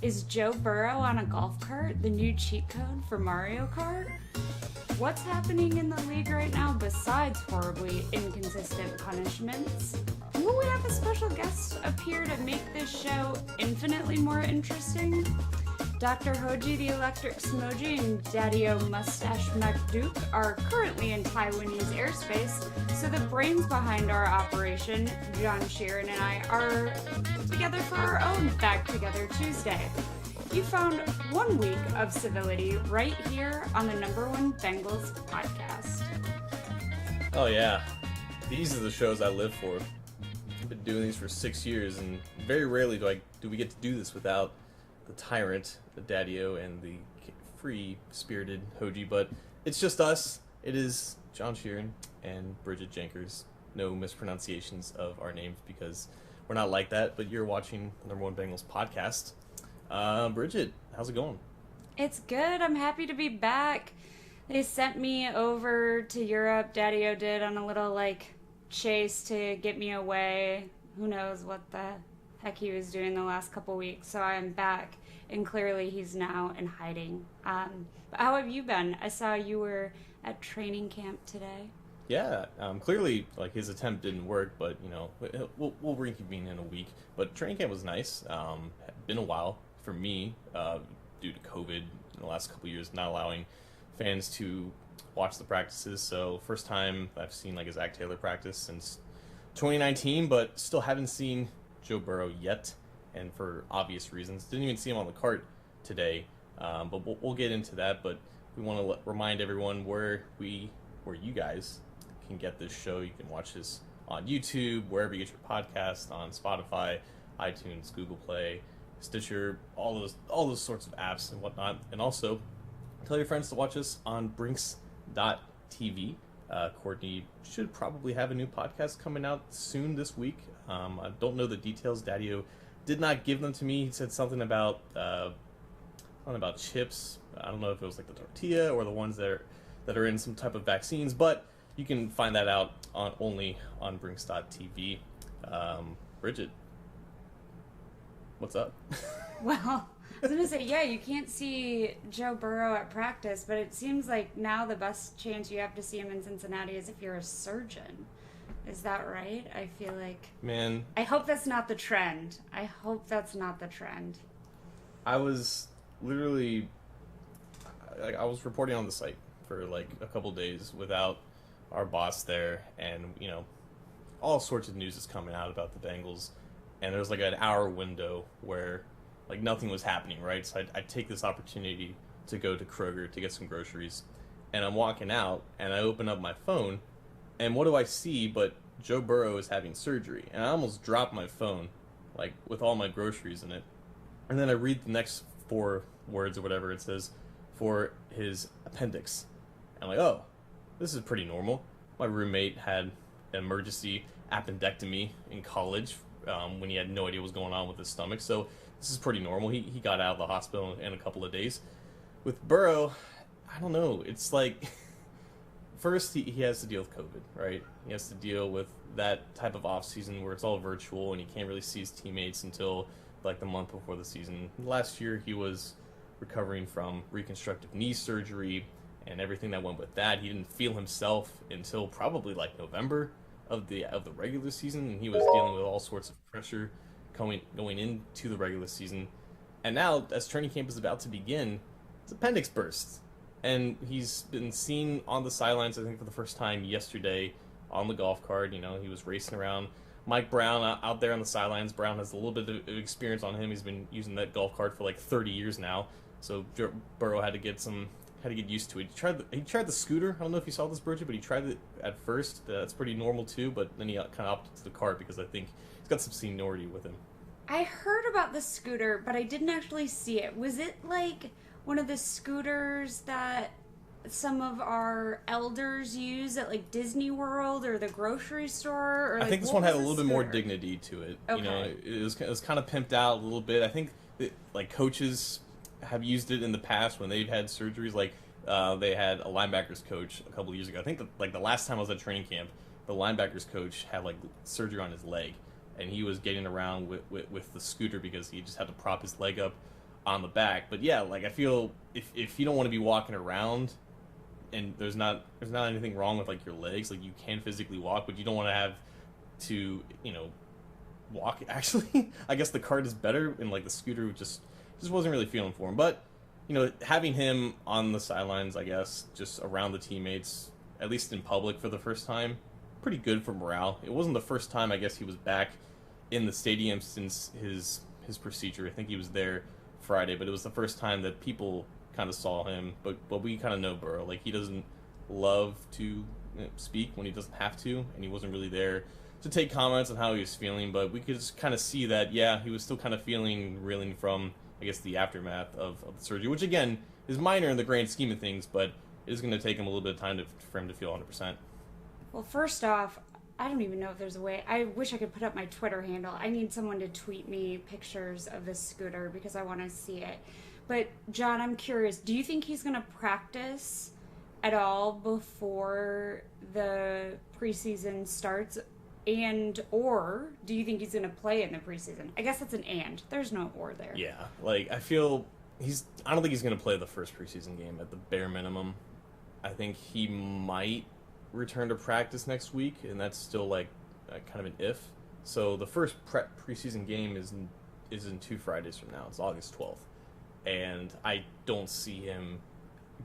Is Joe Burrow on a golf cart the new cheat code for Mario Kart? What's happening in the league right now besides horribly inconsistent punishments? Will we have a special guest appear to make this show infinitely more interesting? Dr. Hoji the Electric Smoji and Daddy-O Mustache MacDuke are currently in Taiwanese airspace, so the brains behind our operation, John Sheeran and I, are together for our own Back Together Tuesday. You found 1 week of civility right here on the #1 Bengals podcast. Oh yeah, these are the shows I live for. I've been doing these for 6 years, and very rarely do we get to do this without the tyrant, the Daddy-O, and the free-spirited Hoji. But it's just us. It is John Sheeran and Bridget Jenkers. No mispronunciations of our names because we're not like that. But you're watching the #1 Bengals podcast. Bridget, how's it going? It's good. I'm happy to be back. They sent me over to Europe. Daddy-O did on a little chase to get me away. Who knows what the heck he was doing the last couple weeks. So I'm back, and clearly he's now in hiding. But how have you been? I saw you were at training camp today. Yeah, clearly his attempt didn't work, but we'll reconvene in a week. But training camp was nice. Been a while for me due to COVID in the last couple of years, not allowing fans to watch the practices. So first time I've seen a Zach Taylor practice since 2019, but still haven't seen Joe Burrow yet, and for obvious reasons. Didn't even see him on the cart today, but we'll get into that. But we want to remind everyone where you guys can get this show. You can watch this on YouTube, wherever you get your podcast, on Spotify, iTunes, Google Play, Stitcher, all those sorts of apps and whatnot. And also tell your friends to watch us on Brinks.tv. Courtney should probably have a new podcast coming out soon this week. I don't know the details. Daddy-O did not give them to me. He said something about chips. I don't know if it was the tortilla or the ones that are in some type of vaccines, but you can find that out only on Brinks.tv. Bridget, what's up? Well, I was going to say, yeah, you can't see Joe Burrow at practice, but it seems like now the best chance you have to see him in Cincinnati is if you're a surgeon. Is that right? I feel like... Man. I hope that's not the trend. I was literally... I was reporting on the site for a couple days without our boss there, and, all sorts of news is coming out about the Bengals, and there was an hour window where nothing was happening, right? So I'd take this opportunity to go to Kroger to get some groceries, and I'm walking out, and I open up my phone, and what do I see but Joe Burrow is having surgery, and I almost dropped my phone, with all my groceries in it, and then I read the next 4 words or whatever it says for his appendix. I'm like, oh, this is pretty normal. My roommate had an emergency appendectomy in college when he had no idea what was going on with his stomach, so this is pretty normal. He got out of the hospital in a couple of days. With Burrow, I don't know. It's first he has to deal with COVID, right? He has to deal with that type of offseason where it's all virtual and he can't really see his teammates until the month before the season. Last year he was recovering from reconstructive knee surgery and everything that went with that. He didn't feel himself until probably November of the regular season, and he was dealing with all sorts of pressure going into the regular season. And now, as training camp is about to begin, his appendix burst. And he's been seen on the sidelines, I think, for the first time yesterday on the golf cart. He was racing around. Mike Brown out there on the sidelines. Brown has a little bit of experience on him. He's been using that golf cart for 30 years now. So Burrow had to get used to it. He tried the scooter. I don't know if you saw this, Bridget, but he tried it at first. That's pretty normal too, but then he kind of opted to the cart because I think he's got some seniority with him. I heard about the scooter, but I didn't actually see it. Was it one of the scooters that some of our elders use at Disney World or the grocery store? Or I think this one had a little bit more dignity to it. Okay. It was kind of pimped out a little bit. I think that, coaches have used it in the past when they've had surgeries. They had a linebackers coach a couple of years ago. I think the last time I was at training camp, the linebackers coach had like surgery on his leg, and he was getting around with the scooter because he just had to prop his leg up on the back. But yeah, like I feel if you don't want to be walking around, and there's not anything wrong with like your legs, like you can physically walk, but you don't want to have to walk. Actually, I guess the cart is better, and like the scooter just wasn't really feeling for him. But having him on the sidelines, I guess, just around the teammates, at least in public for the first time, pretty good for morale. It wasn't the first time, I guess, he was back in the stadium since his procedure. I think he was there Friday, but it was the first time that people kind of saw him. But we kind of know Burrow. Like, he doesn't love to speak when he doesn't have to, and he wasn't really there to take comments on how he was feeling. But we could just kind of see that, yeah, he was still kind of reeling from, I guess, the aftermath of the surgery, which, again, is minor in the grand scheme of things, but it is going to take him a little bit of time for him to feel 100%. Well, first off, I don't even know if there's a way. I wish I could put up my Twitter handle. I need someone to tweet me pictures of this scooter because I want to see it. But, John, I'm curious. Do you think he's going to practice at all before the preseason starts? Or do you think he's going to play in the preseason? I guess that's an and. There's no or there. Yeah. Like, I don't think he's going to play the first preseason game at the bare minimum. I think he might return to practice next week, and that's still like kind of an if. So the first preseason game is in 2 Fridays from now. It's August 12th, and I don't see him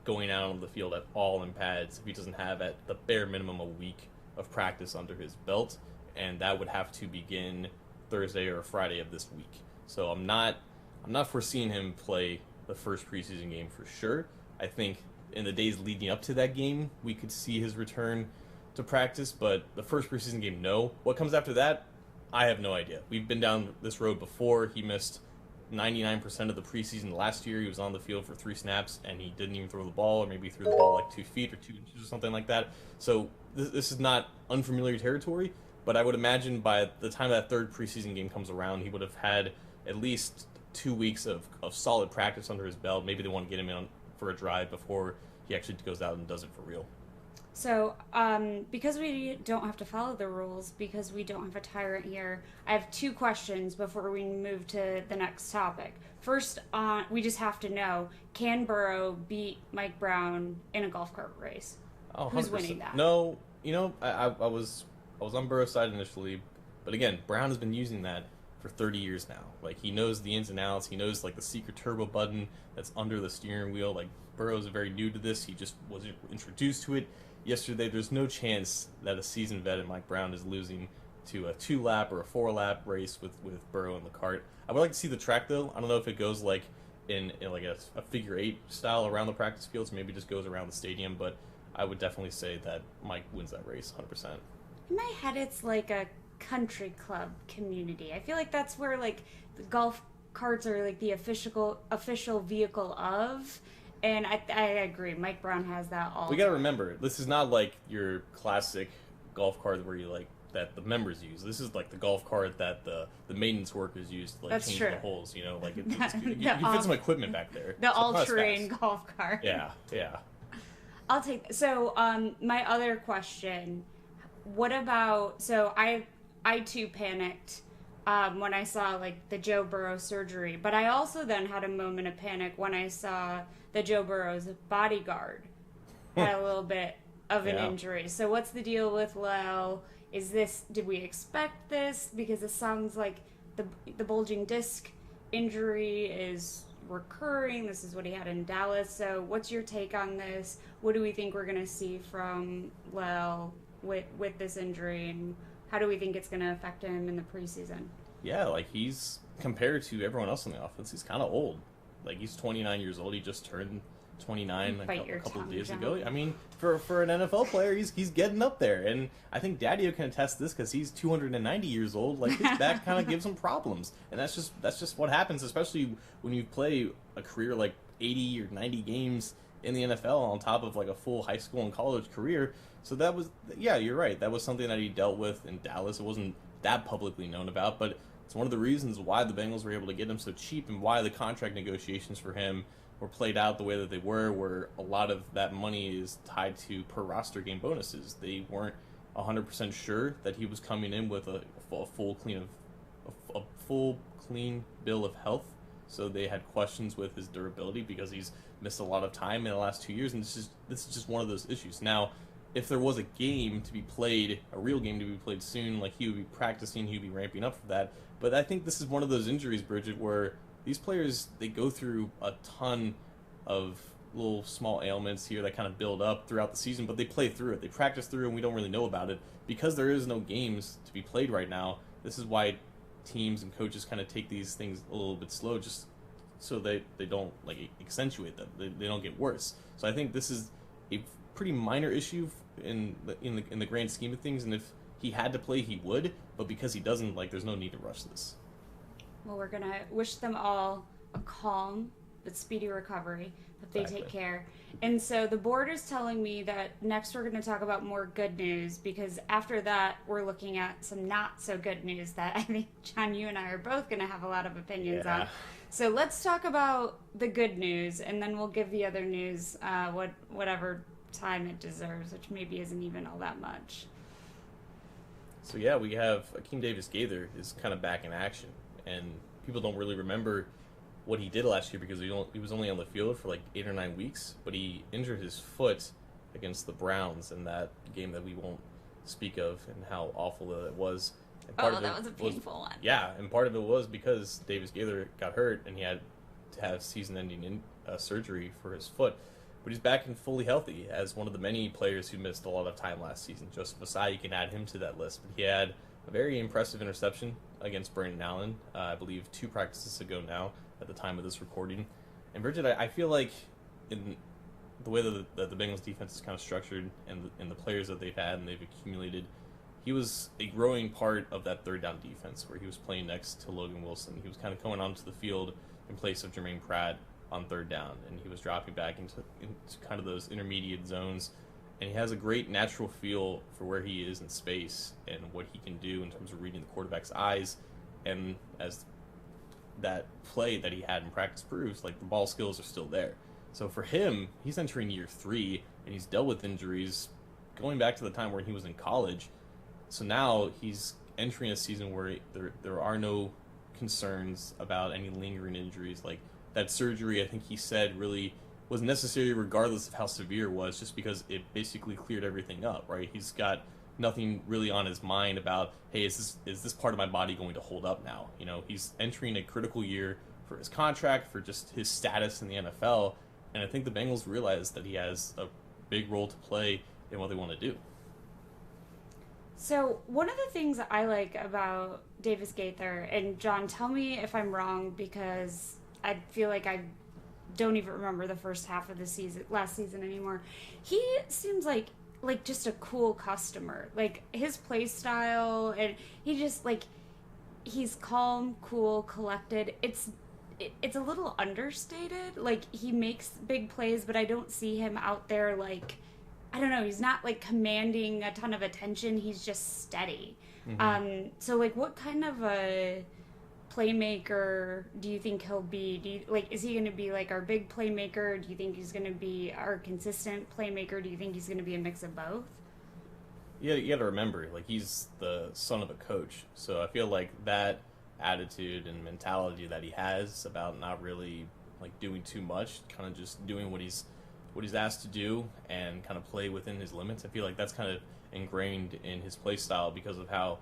going out on the field at all in pads if he doesn't have at the bare minimum a week of practice under his belt, and that would have to begin Thursday or Friday of this week. So I'm not foreseeing him play the first preseason game for sure. I think in the days leading up to that game, we could see his return to practice, but the first preseason game, no. What comes after that, I have no idea. We've been down this road before. He missed 99% of the preseason last year. He was on the field for 3 snaps, and he didn't even throw the ball, or maybe threw the ball like 2 feet or 2 inches or something like that. So this is not unfamiliar territory, but I would imagine by the time that third preseason game comes around, he would have had at least 2 weeks of solid practice under his belt. Maybe they want to get him in for a drive before he actually goes out and does it for real. So, because we don't have to follow the rules, because we don't have a tyrant here, I have 2 questions before we move to the next topic. First, we just have to know, can Burrow beat Mike Brown in a golf cart race? Oh, who's winning that? No, I was on Burrow's side initially, but again, Brown has been using that for 30 years now. Like, he knows the ins and outs. He knows, like, the secret turbo button that's under the steering wheel. Like, Burrow's very new to this. He just was introduced to it yesterday. There's no chance that a seasoned vet in Mike Brown is losing to a 2-lap or a 4-lap race with Burrow in the cart. I would like to see the track, though. I don't know if it goes, like, in like a figure 8 style around the practice fields. Maybe just goes around the stadium, but I would definitely say that Mike wins that race 100%. In my head, it's like a country club community. I feel like that's where like the golf carts are like the official vehicle of, and I agree. Mike Brown has that all. We got to remember, this is not like your classic golf cart where you like that the members use. This is like the golf cart that the maintenance workers use to like that's change true. the holes. You fit some equipment back there. The all-terrain golf cart. Yeah. I'll take. So, my other question. What about? So I too panicked when I saw like the Joe Burrow surgery, but I also then had a moment of panic when I saw the Joe Burrow's bodyguard had a little bit of an injury. So what's the deal with Lel? Did we expect this? Because it sounds like the bulging disc injury is recurring. This is what he had in Dallas. So what's your take on this? What do we think we're going to see from Lel with this injury, and how do we think it's going to affect him in the preseason? Yeah, like he's, compared to everyone else on the offense, he's kind of old. Like, he's 29 years old. He just turned 29 a couple of days ago. I mean, for an NFL player, he's getting up there. And I think Daddio can attest to this because he's 290 years old. Like, his back kind of gives him problems. And that's just what happens, especially when you play a career like 80 or 90 games in the NFL on top of like a full high school and college career. So that was, yeah, you're right. That was something that he dealt with in Dallas. It wasn't that publicly known about, but it's one of the reasons why the Bengals were able to get him so cheap and why the contract negotiations for him were played out the way that they were, where a lot of that money is tied to per roster game bonuses. They weren't 100% sure that he was coming in with a full clean bill of health. So they had questions with his durability because he's missed a lot of time in the last 2 years, and this is just one of those issues. Now, if there was a game to be played, a real game to be played soon, like he would be practicing, he would be ramping up for that. But I think this is one of those injuries, Bridget, where these players, they go through a ton of little small ailments here that kind of build up throughout the season, but they play through it. They practice through it, and we don't really know about it. Because there is no games to be played right now, this is why teams and coaches kind of take these things a little bit slow, just so they don't like accentuate them. They don't get worse. So I think this is a pretty minor issue in the grand scheme of things, and if he had to play, he would, but because he doesn't, like, there's no need to rush this. Well, we're going to wish them all a calm but speedy recovery. Hope they take care. And so the board is telling me that next we're going to talk about more good news, because after that we're looking at some not so good news that I think, John, you and I are both going to have a lot of opinions on. So let's talk about the good news, and then we'll give the other news whatever time it deserves, which maybe isn't even all that much. So yeah, we have Akeem Davis-Gaither is kind of back in action, and people don't really remember what he did last year because he was only on the field for like 8 or 9 weeks, but he injured his foot against the Browns in that game that we won't speak of, and how awful that was. And that was a painful one. Yeah, and part of it was because Davis-Gaither got hurt and he had to have season-ending surgery for his foot. But he's back and fully healthy as one of the many players who missed a lot of time last season. Joseph Ossai, you can add him to that list. But he had a very impressive interception against Brandon Allen, I believe 2 practices ago now at the time of this recording. And Bridget, I feel like in the way that the Bengals defense is kind of structured and the players that they've had and they've accumulated, he was a growing part of that third down defense where he was playing next to Logan Wilson. He was kind of coming onto the field in place of Jermaine Pratt on third down, and he was dropping back into kind of those intermediate zones, and he has a great natural feel for where he is in space and what he can do in terms of reading the quarterback's eyes. And as that play that he had in practice proves, like, the ball skills are still there. So for him, he's entering year 3, and he's dealt with injuries going back to the time where he was in college. So now he's entering a season where there are no concerns about any lingering injuries. Like, that surgery, I think he said, really was necessary regardless of how severe it was, just because it basically cleared everything up, right? He's got nothing really on his mind about, hey, is this part of my body going to hold up now? You know, he's entering a critical year for his contract, for just his status in the NFL, and I think the Bengals realize that he has a big role to play in what they want to do. So one of the things I like about Davis-Gaither, and John, tell me if I'm wrong, because I feel like I don't even remember the first half of the last season anymore. He seems like just a cool customer. Like, his play style, and he just, like, he's calm, cool, collected. It's a little understated. Like, he makes big plays, but I don't see him out there, like, I don't know, he's not, like, commanding a ton of attention. He's just steady. Mm-hmm. So, like, what kind of a playmaker do you think he'll be? Is he going to be, like, our big playmaker? Do you think he's going to be our consistent playmaker? Do you think he's going to be a mix of both? Yeah, you got to remember, like, he's the son of a coach. So I feel like that attitude and mentality that he has about not really, like, doing too much, kind of just doing what he's asked to do and kind of play within his limits. I feel like that's kind of ingrained in his play style because of how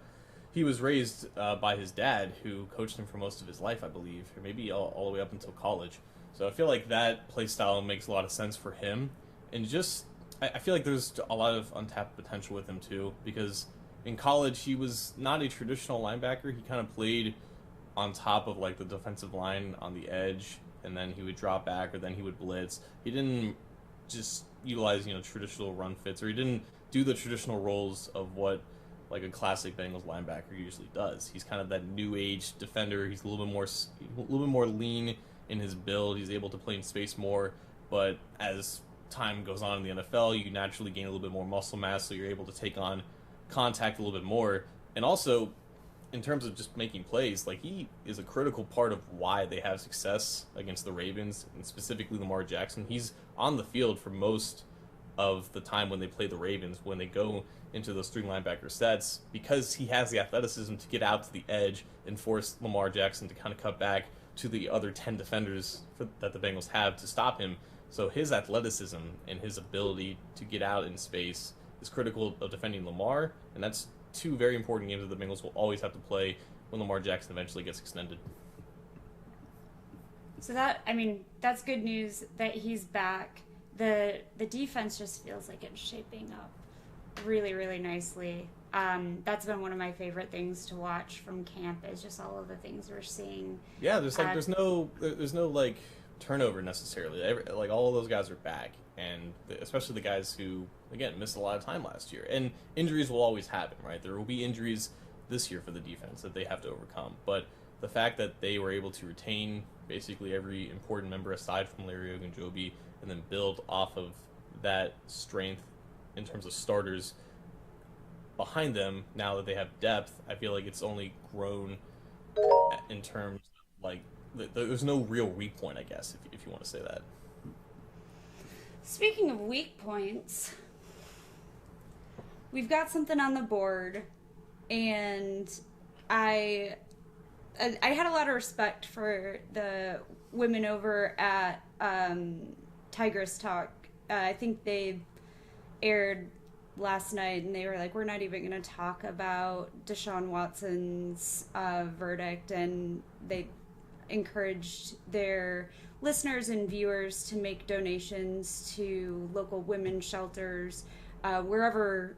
he was raised by his dad, who coached him for most of his life, I believe, or maybe all the way up until college. So I feel like that play style makes a lot of sense for him. And just, I feel like there's a lot of untapped potential with him too, because in college he was not a traditional linebacker. He kind of played on top of, like, the defensive line on the edge, and then he would drop back, or then he would blitz. He didn't just utilize, traditional run fits, or he didn't do the traditional roles of what, like, a classic Bengals linebacker usually does. He's kind of that new age defender. He's a little bit more lean in his build. He's able to play in space more, but as time goes on in the NFL, you naturally gain a little bit more muscle mass, so you're able to take on contact a little bit more. And also, in terms of just making plays, like, he is a critical part of why they have success against the Ravens, and specifically Lamar Jackson. He's on the field for most of the time when they play the Ravens, when they go into those 3 linebacker sets, because he has the athleticism to get out to the edge and force Lamar Jackson to kind of cut back to the other 10 defenders that the Bengals have to stop him. So his athleticism and his ability to get out in space is critical of defending Lamar, and that's 2 very important games that the Bengals will always have to play when Lamar Jackson eventually gets extended. So that's good news that he's back. The defense just feels like it's shaping up really, really nicely. That's been one of my favorite things to watch from camp, is just all of the things we're seeing. Yeah, there's no like turnover necessarily. Like all of those guys are back, and especially the guys who again missed a lot of time last year. And injuries will always happen, right? There will be injuries this year for the defense that they have to overcome. But the fact that they were able to retain basically every important member aside from Larry Ogunjobi, and then build off of that strength in terms of starters behind them, now that they have depth, I feel like it's only grown in terms of, like, there's no real weak point, I guess, if you want to say that. Speaking of weak points, we've got something on the board, and I had a lot of respect for the women over at Tigress Talk. I think they aired last night, and they were like, we're not even going to talk about Deshaun Watson's verdict, and they encouraged their listeners and viewers to make donations to local women's shelters, wherever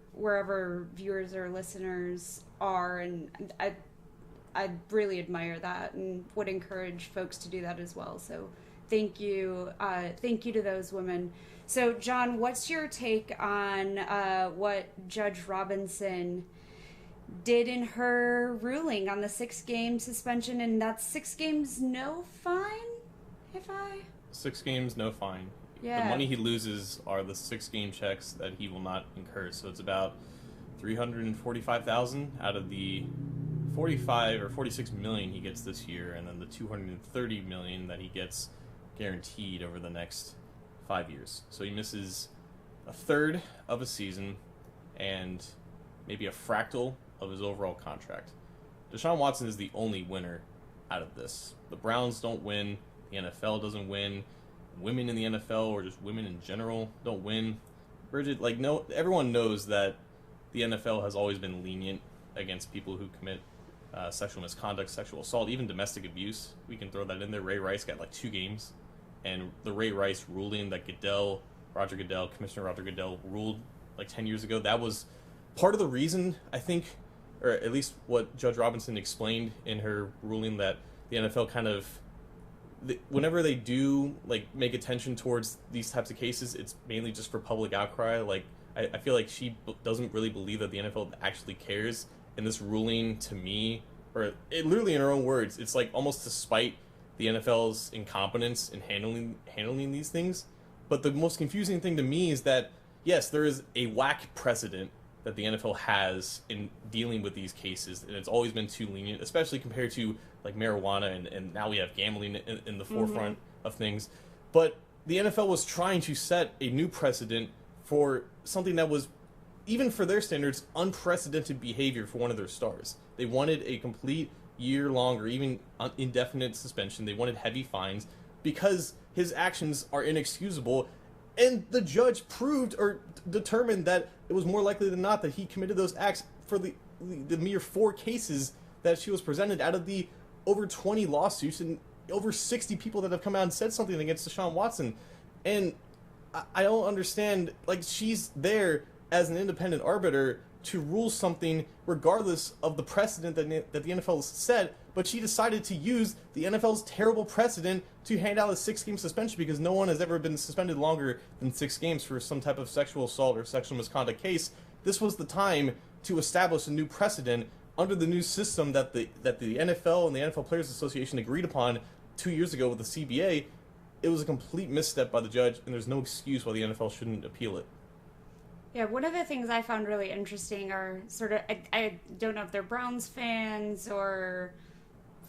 viewers or listeners are, and I really admire that and would encourage folks to do that as well. So thank you to those women. So John, what's your take on what Judge Robinson did in her ruling on the 6-game suspension? And that's 6 games, no fine? 6 games, no fine. Yeah. The money he loses are the 6-game checks that he will not incur. So it's about $345,000 out of the 45 or 46 million he gets this year, and then the 230 million that he gets guaranteed over the next 5 years. So he misses a third of a season and maybe a fractal of his overall contract. Deshaun Watson is the only winner out of this. The Browns don't win. The NFL doesn't win. Women in the NFL, or just women in general, don't win. Bridget, everyone knows that the NFL has always been lenient against people who commit sexual misconduct, sexual assault, even domestic abuse. We can throw that in there. Ray Rice got 2 games. And the Ray Rice ruling that Commissioner Roger Goodell ruled 10 years ago, that was part of the reason, I think, or at least what Judge Robinson explained in her ruling, that the NFL kind of, whenever they do make attention towards these types of cases, it's mainly just for public outcry. I feel like she doesn't really believe that the NFL actually cares. And this ruling, to me, literally in her own words, it's almost to spite the NFL's incompetence in handling these things. But the most confusing thing to me is that, yes, there is a whack precedent that the NFL has in dealing with these cases, and it's always been too lenient, especially compared to marijuana, and now we have gambling in the forefront of things. But the NFL was trying to set a new precedent for something that was, even for their standards, unprecedented behavior for one of their stars. They wanted a complete year-long or even indefinite suspension. They wanted heavy fines because his actions are inexcusable, and the judge proved or determined that it was more likely than not that he committed those acts for the mere 4 cases that she was presented out of the over 20 lawsuits and over 60 people that have come out and said something against Deshaun Watson. And I don't understand, she's there as an independent arbiter to rule something regardless of the precedent that the NFL has set, but she decided to use the NFL's terrible precedent to hand out a 6-game suspension because no one has ever been suspended longer than 6 games for some type of sexual assault or sexual misconduct case. This was the time to establish a new precedent under the new system that the NFL and the NFL Players Association agreed upon 2 years ago with the CBA. It was a complete misstep by the judge, and there's no excuse why the NFL shouldn't appeal it. Yeah, one of the things I found really interesting are sort of, I don't know if they're Browns fans or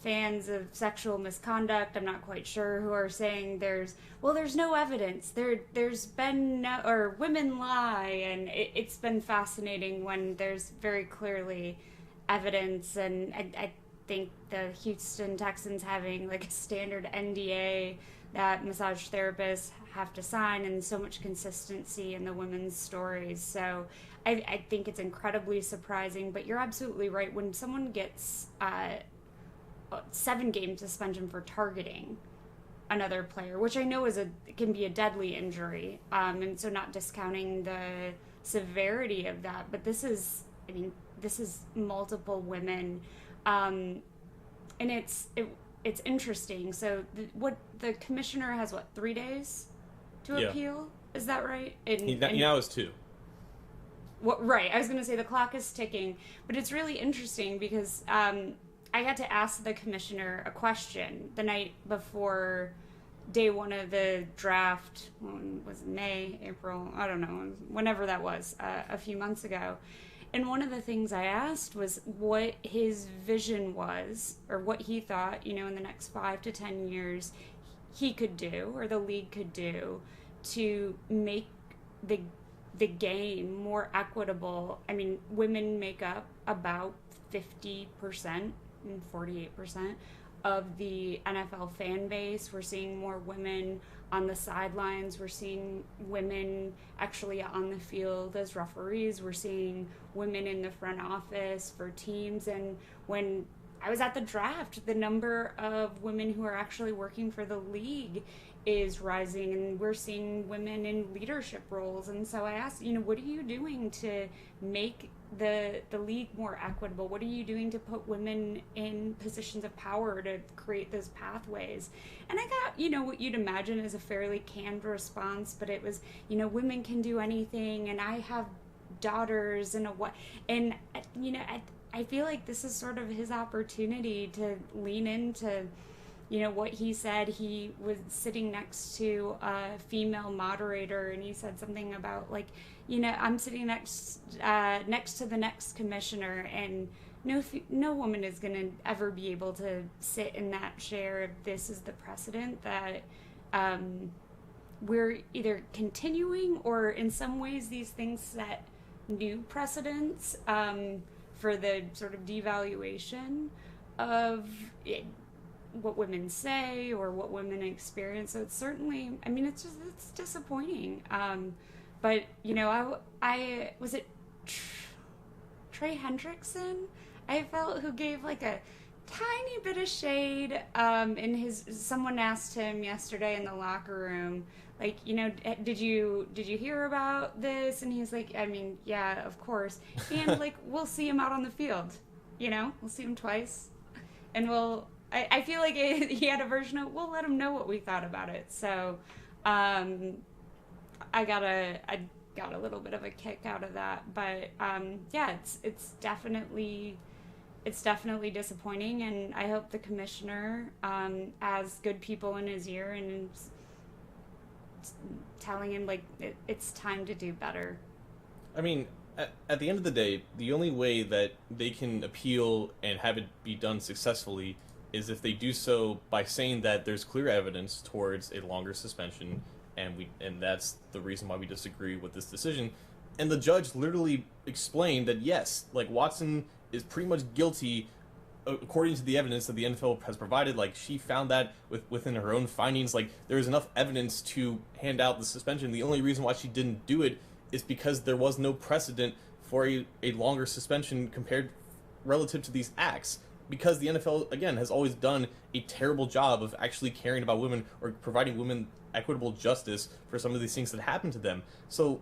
fans of sexual misconduct, I'm not quite sure, who are saying there's no evidence. There's been no, or women lie, and it's been fascinating when there's very clearly evidence. And I think the Houston Texans having like a standard NDA that massage therapists have to sign, and so much consistency in the women's stories. So I think it's incredibly surprising, but you're absolutely right. When someone gets 7-game suspension for targeting another player, which I know can be a deadly injury, and so not discounting the severity of that, but this is multiple women, and it's interesting. So the commissioner has 3 days to appeal? Is that right? Now it's 2. Right. I was going to say the clock is ticking, but it's really interesting because I got to ask the commissioner a question the night before day 1 of the draft. Was it May, April? I don't know. Whenever that was, a few months ago. And one of the things I asked was what his vision was, or what he thought, in the next 5 to 10 years he could do, or the league could do, to make the game more equitable. I mean, women make up about 50% and 48% of the NFL fan base. We're seeing more women on the sidelines. We're seeing women actually on the field as referees. We're seeing women in the front office for teams. And when I was at the draft, the number of women who are actually working for the league is rising, and we're seeing women in leadership roles. And so I asked, what are you doing to make the league more equitable? What are you doing to put women in positions of power to create those pathways? And I got, what you'd imagine is a fairly canned response, but it was, women can do anything, and I have daughters, and I feel like this is sort of his opportunity to lean into what he said. He was sitting next to a female moderator, and he said something about I'm sitting next to the next commissioner, and no woman is going to ever be able to sit in that chair. This is the precedent that we're either continuing, or in some ways these things set new precedents for the sort of devaluation of what women say or what women experience. So it's certainly, it's disappointing. But I was it Trey Hendrickson, I felt, who gave a tiny bit of shade someone asked him yesterday in the locker room, did you hear about this? And he's like, yeah, of course. And we'll see him out on the field, we'll see him twice, and I feel like he had a version of, we'll let him know what we thought about it. So I got a little bit of a kick out of that. But it's definitely disappointing, and I hope the commissioner has good people in his ear and is telling him it's time to do better. At the end of the day, the only way that they can appeal and have it be done successfully is if they do so by saying that there's clear evidence towards a longer suspension, and that's the reason why we disagree with this decision. And the judge literally explained that yes, Watson is pretty much guilty according to the evidence that the NFL has provided. She found that within her own findings. There is enough evidence to hand out the suspension. The only reason why she didn't do it is because there was no precedent for a longer suspension relative to these acts. Because the NFL, again, has always done a terrible job of actually caring about women or providing women equitable justice for some of these things that happen to them. So,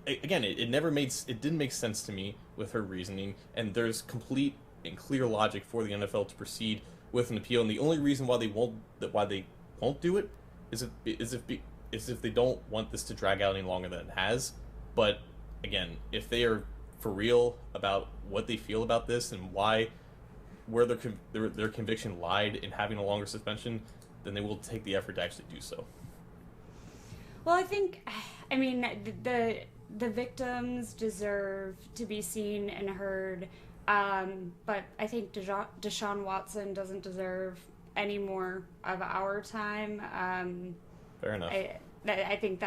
it didn't make sense to me with her reasoning, and there's complete and clear logic for the NFL to proceed with an appeal. And the only reason why they won't do it is if they don't want this to drag out any longer than it has. But again, if they are for real about what they feel about this and where their conviction lied in having a longer suspension, then they will take the effort to actually do so. Well, I think, the victims deserve to be seen and heard But I think Deshaun Watson doesn't deserve any more of our time. Fair enough. I think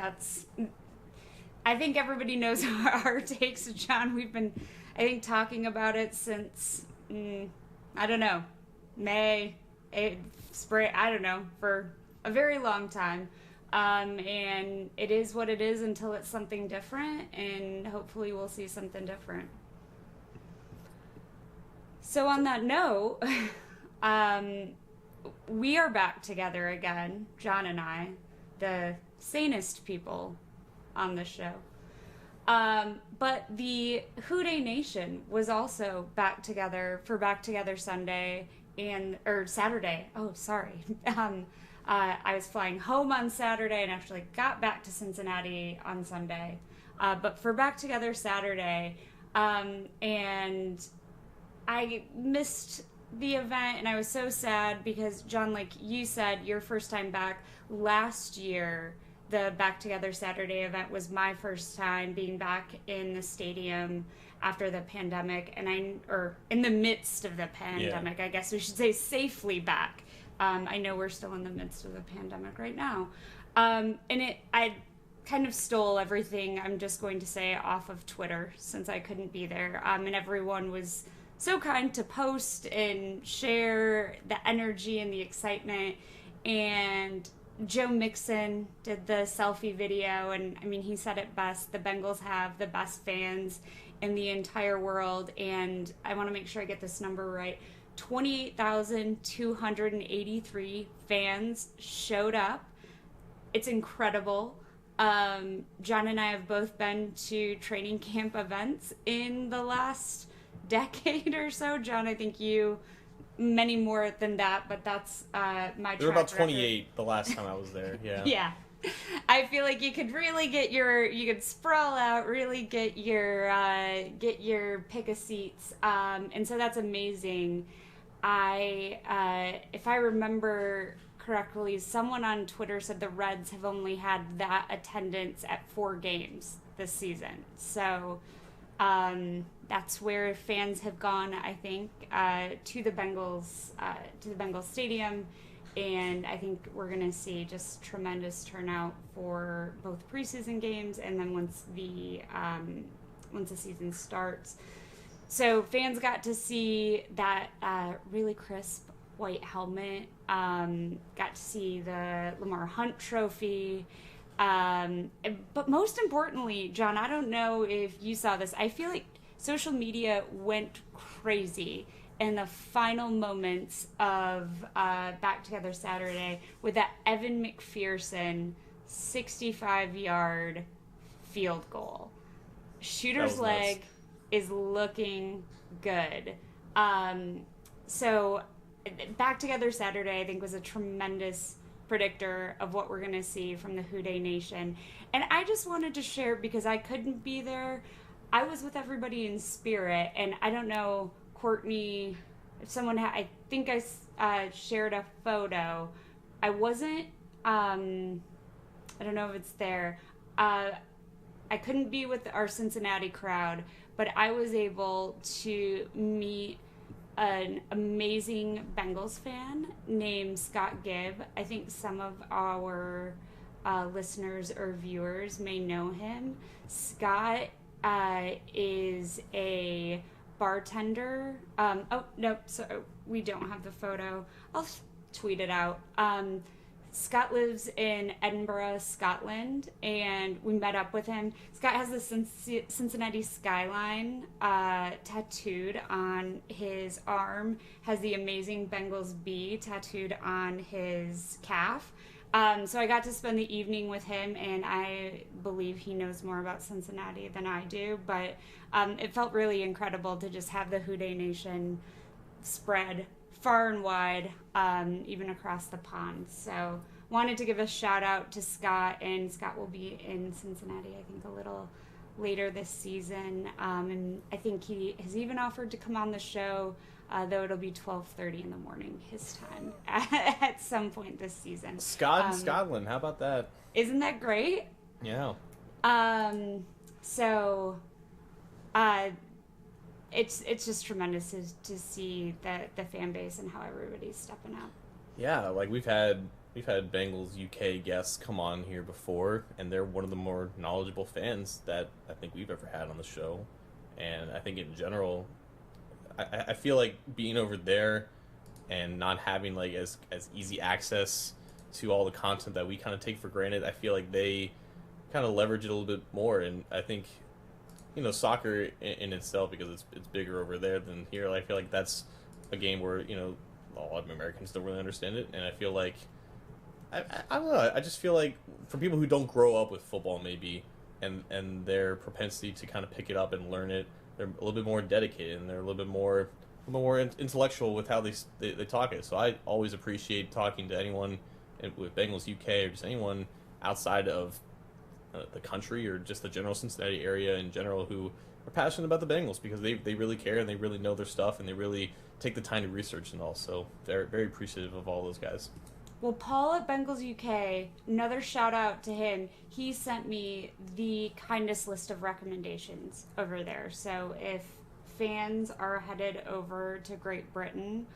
I think everybody knows our takes, John. We've been, I think, talking about it since, I don't know, May, spring, I don't know, for a very long time. And it is what it is until it's something different, and hopefully we'll see something different. So on that note, we are back together again, John and I, the sanest people on the show. But the Houday Nation was also back together for Back Together Sunday or Saturday. Oh, sorry. I was flying home on Saturday and actually got back to Cincinnati on Sunday. But for Back Together Saturday, and I missed the event, and I was so sad because, John, like you said, your first time back last year, the Back Together Saturday event was my first time being back in the stadium after the pandemic, or in the midst of the pandemic, I guess we should say, safely back. I know we're still in the midst of the pandemic right now. I kind of stole everything, I'm just going to say, off of Twitter since I couldn't be there. And everyone was so kind to post and share the energy and the excitement. And Joe Mixon did the selfie video, and I mean, he said it best. The Bengals have the best fans in the entire world, and I want to make sure I get this number right. 28,283 fans showed up. It's incredible. John and I have both been to training camp events in the last decade or so. John, I think you many more than that, but that's my track There were about 28 record. the last time I was there. Yeah. Yeah. I feel like you could really you could sprawl out, really get your pick of seats, and so that's amazing. If I remember correctly, someone on Twitter said the Reds have only had that attendance at 4 games this season. So that's where fans have gone, I think, to the Bengals stadium. And I think we're going to see just tremendous turnout for both preseason games and then once the season starts. So fans got to see that really crisp white helmet, got to see the Lamar Hunt trophy. But most importantly, John, I don't know if you saw this. I feel like social media went crazy in the final moments of Back Together Saturday with that Evan McPherson 65-yard field goal. Shooter's leg is looking good. So Back Together Saturday, I think, was a tremendous predictor of what we're going to see from the Houday Nation. And I just wanted to share, because I couldn't be there, I was with everybody in spirit, and I don't know, Courtney, if someone I think I shared a photo. I wasn't, I don't know if it's there. I couldn't be with our Cincinnati crowd, but I was able to meet an amazing Bengals fan named Scott Gibb. I think some of our listeners or viewers may know him. Scott is a bartender. Oh, no, so we don't have the photo. I'll tweet it out. Scott lives in Edinburgh, Scotland, and we met up with him. Scott has the Cincinnati skyline tattooed on his arm, has the amazing Bengals B tattooed on his calf. So I got to spend the evening with him, and I believe he knows more about Cincinnati than I do, but it felt really incredible to just have the Houday Nation spread far and wide, even across the pond. So wanted to give a shout out to Scott, and Scott will be in Cincinnati, I think, a little later this season. And I think he has even offered to come on the show, though it'll be 12:30 in the morning his time at some point this season. Scott in Scotland, how about that? Isn't that great? it's just tremendous to see the fan base and how everybody's stepping up. Yeah, like we've had Bengals UK guests come on here before, and they're one of the more knowledgeable fans that I think we've ever had on the show. And I think in general, I feel like being over there and not having like as easy access to all the content that we kind of take for granted, I feel like they kind of leverage it a little bit more. And I think, soccer in itself, because it's bigger over there than here, I feel like that's a game where, a lot of Americans don't really understand it. And I feel like, I don't know, I just feel like for people who don't grow up with football maybe, and their propensity to kind of pick it up and learn it, they're a little bit more dedicated, and they're a little bit more intellectual with how they talk it. So I always appreciate talking to anyone with Bengals UK or just anyone outside of the country or just the general Cincinnati area in general who are passionate about the Bengals, because they really care and they really know their stuff and they really take the time to research and all. So they're very appreciative of all those guys. Well, Paul at Bengals UK, another shout out to him. He sent me the kindest list of recommendations over there. So if fans are headed over to Great Britain,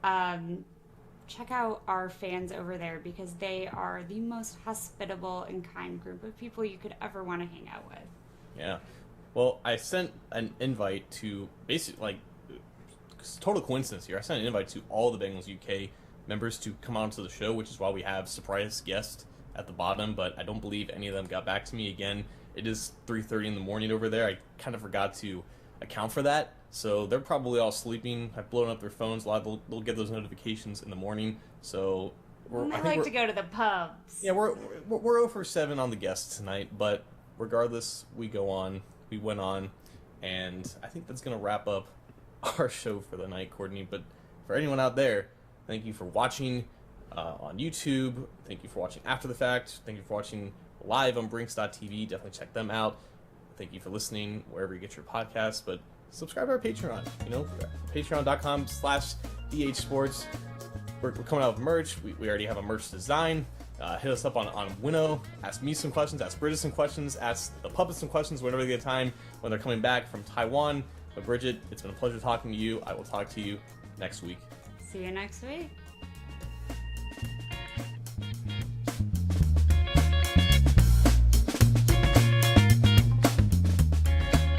check out our fans over there, because they are the most hospitable and kind group of people you could ever want to hang out with. Yeah. Well, I sent an invite to basically, like, total coincidence here. I sent an invite to all the Bengals UK members to come on to the show, which is why we have surprise guests at the bottom, but I don't believe any of them got back to me. Again, it is 3:30 in the morning over there. I kind of forgot to account for that, so they're probably all sleeping. I've blown up their phones. A lot of they'll get those notifications in the morning. So I like to go to the pubs. Yeah, we're 0 for 7 on the guests tonight, but regardless, we went on, and I think that's gonna wrap up our show for the night, Courtney. But for anyone out there, thank you for watching on YouTube. Thank you for watching after the fact. Thank you for watching live on Brinks.tv. Definitely check them out. Thank you for listening wherever you get your podcasts. But subscribe to our Patreon. Patreon.com/DHSports. We're coming out with merch. We already have a merch design. Hit us up on Winnow. Ask me some questions. Ask Bridget some questions. Ask the puppets some questions whenever they get time when they're coming back from Taiwan. But Bridget, it's been a pleasure talking to you. I will talk to you next week. See you next week.